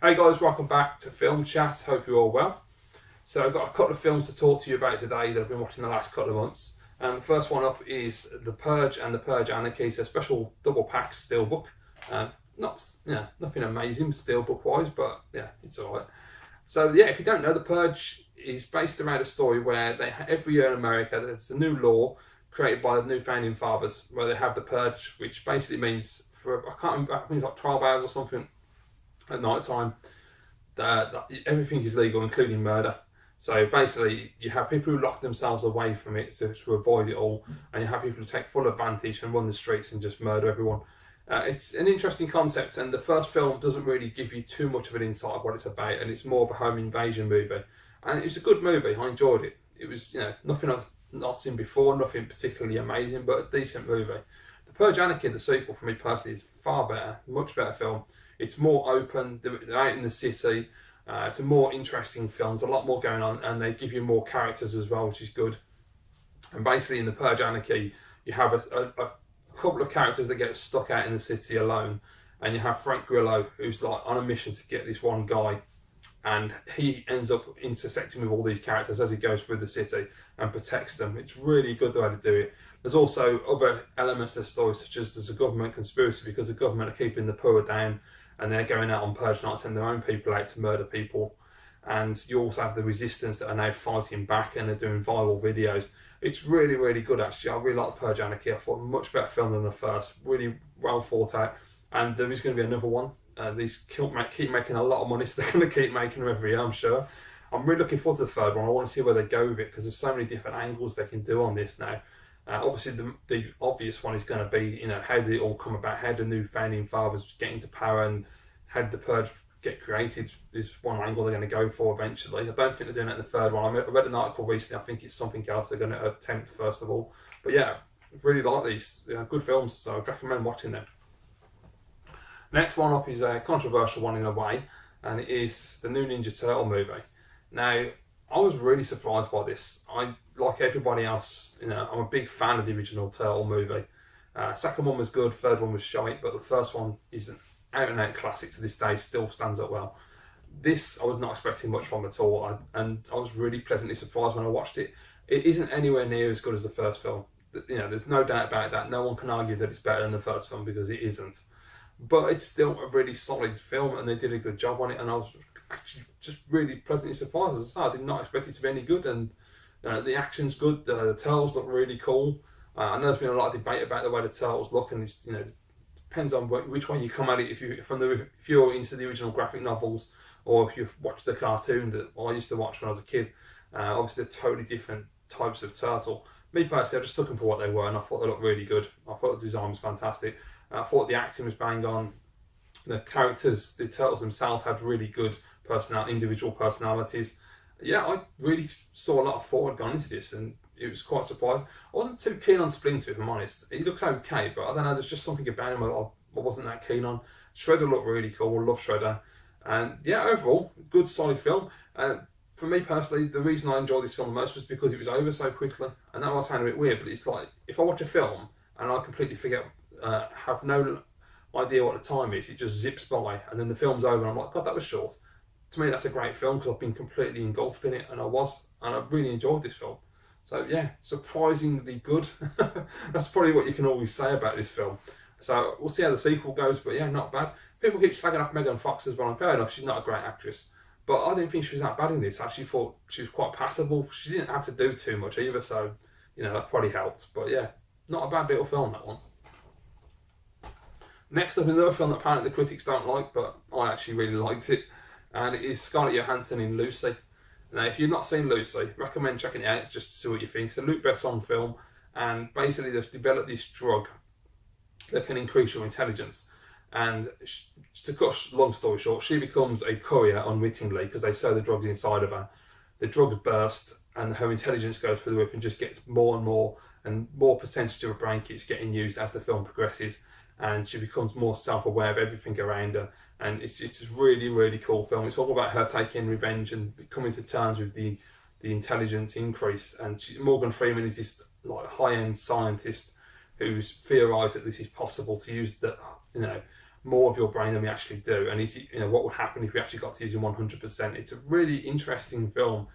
Hey guys, welcome back to Film Chat. Hope you're all well. So I've got a couple of films to talk to you about today that I've been watching the last couple of months. The first one up is The Purge and The Purge Anarchy. It's a special double pack steelbook. Nothing amazing steelbook wise, but yeah, it's alright. So yeah, if you don't know, The Purge is based around a story where every year in America there's a new law created by the new founding fathers where they have the purge, which basically means I can't remember, I think it's like 12 hours or something at night time, everything is legal, including murder. So basically, you have people who lock themselves away from it to avoid it all, and you have people who take full advantage and run the streets and just murder everyone. It's an interesting concept, and the first film doesn't really give you too much of an insight of what it's about, and it's more of a home invasion movie. And it was a good movie. I enjoyed it. It was, nothing I've not seen before, nothing particularly amazing, but a decent movie. The Purge Anarchy, the sequel, for me personally, is far better, much better film. It's more open, they're out in the city, it's a more interesting film, there's a lot more going on, and they give you more characters as well, which is good. And basically in The Purge Anarchy, you have a couple of characters that get stuck out in the city alone, and you have Frank Grillo, who's like on a mission to get this one guy, and he ends up intersecting with all these characters as he goes through the city and protects them. It's really good the way to do it. There's also other elements of the story, such as there's a government conspiracy because the government are keeping the poor down, and they're going out on purge nights, sending their own people out to murder people. And you also have the resistance that are now fighting back, and they're doing viral videos. It's really, really good actually. I really like The Purge Anarchy. I thought a much better film than the first. Really well thought out. And there is going to be another one. These keep making a lot of money, so they're going to keep making them every year, I'm sure. I'm really looking forward to the third one. I want to see where they go with it, because there's so many different angles they can do on this now. Obviously, the obvious one is going to be, how did it all come about? How the new founding fathers get into power, and how did the purge get created? Is one angle they're going to go for eventually. I don't think they're doing it in the third one. I read an article recently. I think it's something else they're going to attempt first of all. But yeah, I really like these. They're good films, so I'd recommend watching them. Next one up is a controversial one in a way, and it is the new Ninja Turtle movie. Now, I was really surprised by this. Like everybody else, I'm a big fan of the original Turtle movie. Second one was good, third one was shite, but the first one is an out-and-out classic to this day, still stands up well. This, I was not expecting much from at all, and I was really pleasantly surprised when I watched it. It isn't anywhere near as good as the first film. There's no doubt about that. No one can argue that it's better than the first film, because it isn't. But it's still a really solid film, and they did a good job on it, and I was actually just really pleasantly surprised. As I said, I did not expect it to be any good, and the action's good, the turtles look really cool. I know there's been a lot of debate about the way the turtles look, and it's, depends on which way you come at it. If you're into the original graphic novels, or if you've watched the cartoon that I used to watch when I was a kid, obviously they're totally different types of turtle. Me personally, I just took them for what they were, and I thought they looked really good. I thought the design was fantastic. I thought the acting was bang on. The characters, the turtles themselves, had really good individual personalities. Yeah, I really saw a lot of thought gone into this, and it was quite surprising. I wasn't too keen on Splinter, if I'm honest. He looks okay, but I don't know, there's just something about him I wasn't that keen on. Shredder looked really cool, I love Shredder. And yeah, overall, good solid film. For me personally, the reason I enjoyed this film the most was because it was over so quickly. And that might sound a bit weird, but it's like, if I watch a film and I completely forget, have no idea what the time is, it just zips by, and then the film's over and I'm like, God, that was short. To me, that's a great film, because I've been completely engulfed in it, and I really enjoyed this film. So yeah, surprisingly good. That's probably what you can always say about this film. So we'll see how the sequel goes, but yeah, not bad. People keep slagging off Megan Fox as well, and fair enough, she's not a great actress. But I didn't think she was that bad in this. I actually thought she was quite passable. She didn't have to do too much either, so that probably helped. But yeah, not a bad little film, that one. Next up, another film that apparently the critics don't like, but I actually really liked it, and it is Scarlett Johansson in Lucy. Now, if you've not seen Lucy, recommend checking it out just to see what you think. It's a Luc Besson film, and basically they've developed this drug that can increase your intelligence. And to cut a long story short, she becomes a courier unwittingly, because they sew the drugs inside of her. The drugs burst, and her intelligence goes through the roof and just gets more and more percentage of her brain keeps getting used as the film progresses. And she becomes more self-aware of everything around her, and it's a really, really cool film. It's all about her taking revenge and coming to terms with the intelligence increase. And Morgan Freeman is this like high-end scientist who's theorised that this is possible, to use the more of your brain than we actually do, and what would happen if we actually got to using 100%. It's a really interesting film,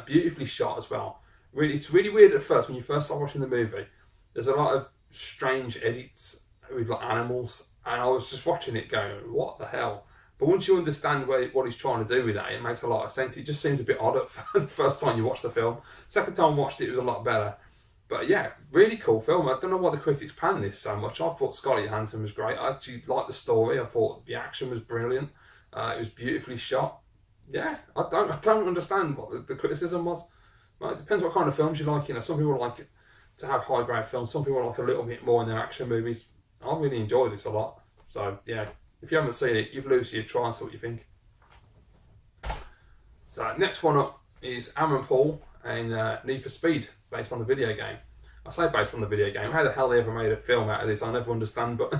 beautifully shot as well. Really, it's really weird at first when you first start watching the movie. There's a lot of strange edits with like animals, and I was just watching it going, what the hell? But once you understand what he's trying to do with that, it makes a lot of sense. It just seems a bit odd at the first time you watch the film. Second time I watched it, it was a lot better. But yeah, really cool film. I don't know why the critics panned this so much. I thought Scarlett Johansson was great. I actually liked the story. I thought the action was brilliant. It was beautifully shot. Yeah, I don't understand what the criticism was. Well, it depends what kind of films you like. Some people like to have highbrow films. Some people like a little bit more in their action movies. I really enjoy this a lot. So yeah, if you haven't seen it, give Lucy a try and see what you think. So next one up is Aaron Paul and Need for Speed, based on the video game. I say based on the video game. How the hell they ever made a film out of this, I never understand. But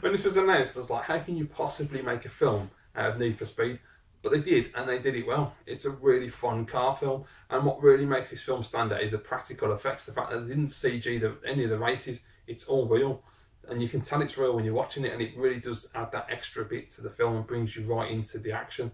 when this was announced, I was like, how can you possibly make a film out of Need for Speed? But they did, and they did it well. It's a really fun car film, and what really makes this film stand out is the practical effects. The fact that they didn't CG any of the races, it's all real. And you can tell it's real when you're watching it, and it really does add that extra bit to the film and brings you right into the action.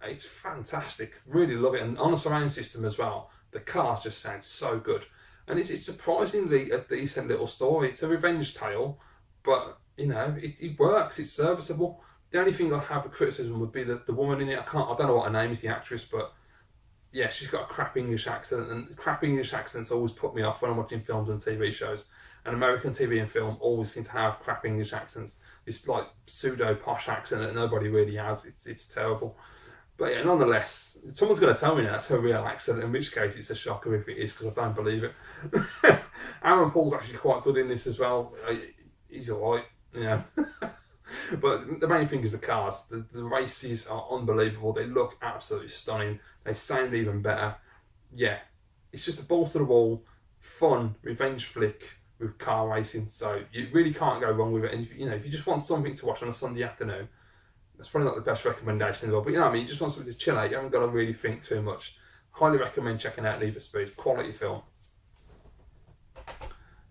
It's fantastic, really love it. And on a surround system as well, the cars just sound so good. And it's surprisingly a decent little story. It's a revenge tale, but it works, it's serviceable. The only thing I have a criticism would be the woman in it. I don't know what her name is, the actress, but yeah, she's got a crap English accent, and crap English accents always put me off when I'm watching films and TV shows. And American TV and film always seem to have crap English accents. This like pseudo posh accent that nobody really has. It's terrible. But yeah, nonetheless, someone's going to tell me that's her real accent, in which case it's a shocker if it is, because I don't believe it. Aaron Paul's actually quite good in this as well. He's alright, But the main thing is the cars. The races are unbelievable. They look absolutely stunning. They sound even better. Yeah, it's just a balls to the wall, fun revenge flick with car racing. So you really can't go wrong with it. And if you just want something to watch on a Sunday afternoon, that's probably not the best recommendation in the world. But you know what I mean? You just want something to chill out. You haven't got to really think too much. Highly recommend checking out Need for Speed. Quality film.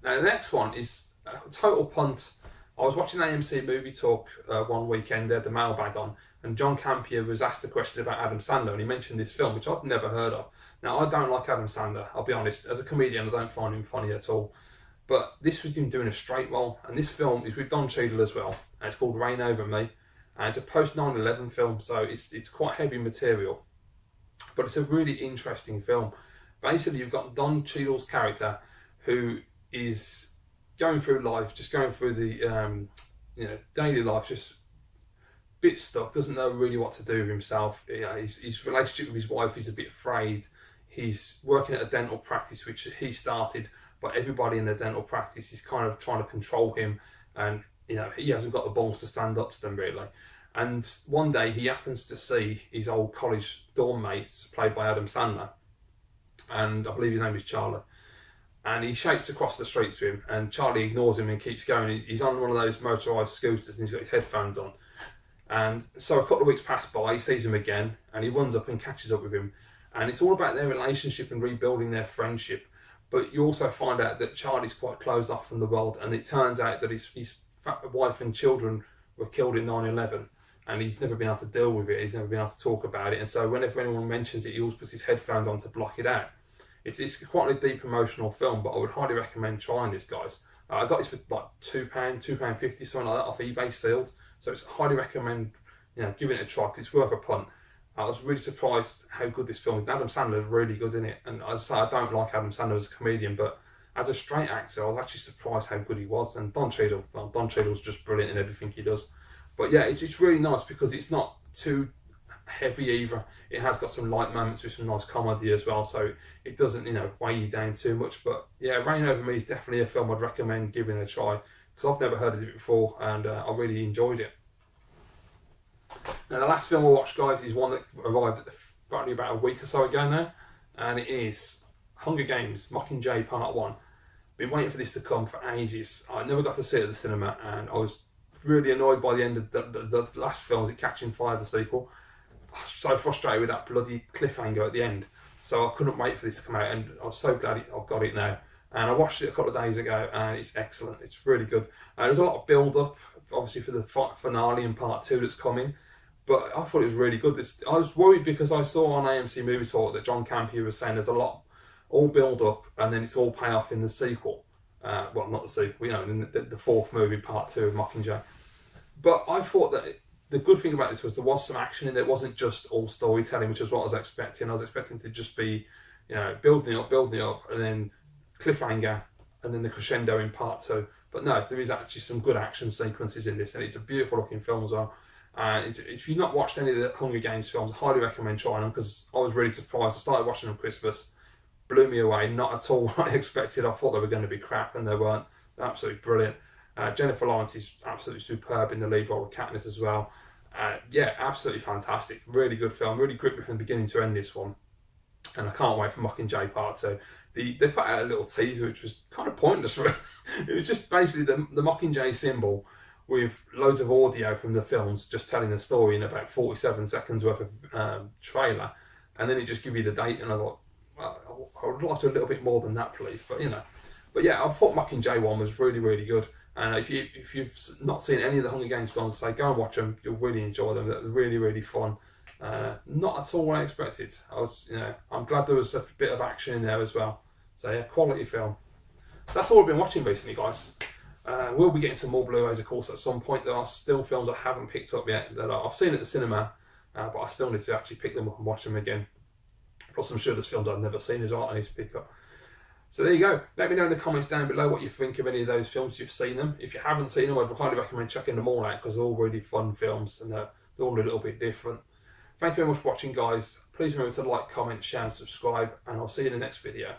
Now the next one is a total punt. I was watching AMC Movie Talk one weekend. They had the mailbag on, and John Campier was asked a question about Adam Sandler, and he mentioned this film, which I've never heard of. Now, I don't like Adam Sandler, I'll be honest. As a comedian, I don't find him funny at all. But this was him doing a straight role, and this film is with Don Cheadle as well, and it's called Reign Over Me, and it's a post 9/11 film, so it's quite heavy material, but it's a really interesting film. Basically, you've got Don Cheadle's character, who is going through life, just going through the daily life, just a bit stuck, doesn't know really what to do with himself. His relationship with his wife is a bit frayed. He's working at a dental practice which he started, but everybody in the dental practice is kind of trying to control him, and he hasn't got the balls to stand up to them really. And one day he happens to see his old college dorm mates, played by Adam Sandler, and I believe his name is Charlie. And he shouts across the street to him, and Charlie ignores him and keeps going. He's on one of those motorised scooters, and he's got his headphones on. And so a couple of weeks pass by, he sees him again, and he runs up and catches up with him. And it's all about their relationship and rebuilding their friendship. But you also find out that Charlie's quite closed off from the world, and it turns out that his wife and children were killed in 9/11, and he's never been able to deal with it. He's never been able to talk about it. And so whenever anyone mentions it, he always puts his headphones on to block it out. It's quite a deep emotional film, but I would highly recommend trying this, guys. I got this for like £2, £2.50, something like that, off eBay sealed. So it's highly recommend giving it a try, because it's worth a punt. I was really surprised how good this film is. And Adam Sandler is really good in it. And as I say, I don't like Adam Sandler as a comedian, but as a straight actor, I was actually surprised how good he was. And Don Cheadle's just brilliant in everything he does. But yeah, it's really nice because it's not too heavy either. It has got some light moments with some nice comedy as well, so it doesn't weigh you down too much. But yeah, Reign Over Me is definitely a film I'd recommend giving a try, because I've never heard of it before, and I really enjoyed it. Now the last film I watched, guys, is one that arrived probably about a week or so ago now, and it is Hunger Games Mockingjay Pt1. Been waiting for this to come for ages. I never got to see it at the cinema, and I was really annoyed by the end of the last film. Is it Catching Fire, the sequel? I was so frustrated with that bloody cliffhanger at the end, so I couldn't wait for this to come out, and I'm so glad I've got it now. and I watched it a couple of days ago, and it's excellent. It's really good. There's a lot of build up, obviously, for the finale in part 2 that's coming, but I thought it was really good. I was worried because I saw on AMC Movie Talk that John Campea was saying there's a lot all build up and then it's all payoff in the sequel. Well, not the sequel, you know, in the fourth movie, part 2 of Mockingjay. But I thought that the good thing about this was there was some action in there. It wasn't just all storytelling, which is what I was expecting. I was expecting to just be, you know, building up, and then cliffhanger, and then the crescendo in part 2. But no, there is actually some good action sequences in this, and it's a beautiful looking film as well. If you've not watched any of the Hunger Games films, I highly recommend trying them, because I was really surprised. I started watching them Christmas, blew me away. Not at all what I expected. I thought they were going to be crap, and they weren't. They're absolutely brilliant. Jennifer Lawrence is absolutely superb in the lead role with Katniss as well. Yeah, absolutely fantastic. Really good film. Really gripped me from beginning to end, this one. And I can't wait for Mockingjay Part 2. They put out a little teaser which was kind of pointless, really. It was just basically the Mockingjay symbol with loads of audio from the films just telling the story in about 47 seconds worth of trailer. And then it just give you the date, and I was like, well, I would like to a little bit more than that, please. But, you know. But yeah, I thought Mockingjay 1 was really, really good. And if you've not seen any of the Hunger Games films, say go and watch them. You'll really enjoy them. They're really, really fun. Not at all what I expected. I'm glad there was a bit of action in there as well. So yeah, quality film. So that's all I've been watching recently, guys. We'll be getting some more Blu-rays, of course, at some point. There are still films I haven't picked up yet that I've seen at the cinema, but I still need to actually pick them up and watch them again. Plus, I'm sure there's films I've never seen as well I need to pick up. So there you go. Let me know in the comments down below what you think of any of those films, if you've seen them. If you haven't seen them, I'd highly recommend checking them all out, because they're all really fun films, and they're all a little bit different. Thank you very much for watching, guys. Please remember to like, comment, share and subscribe, and I'll see you in the next video.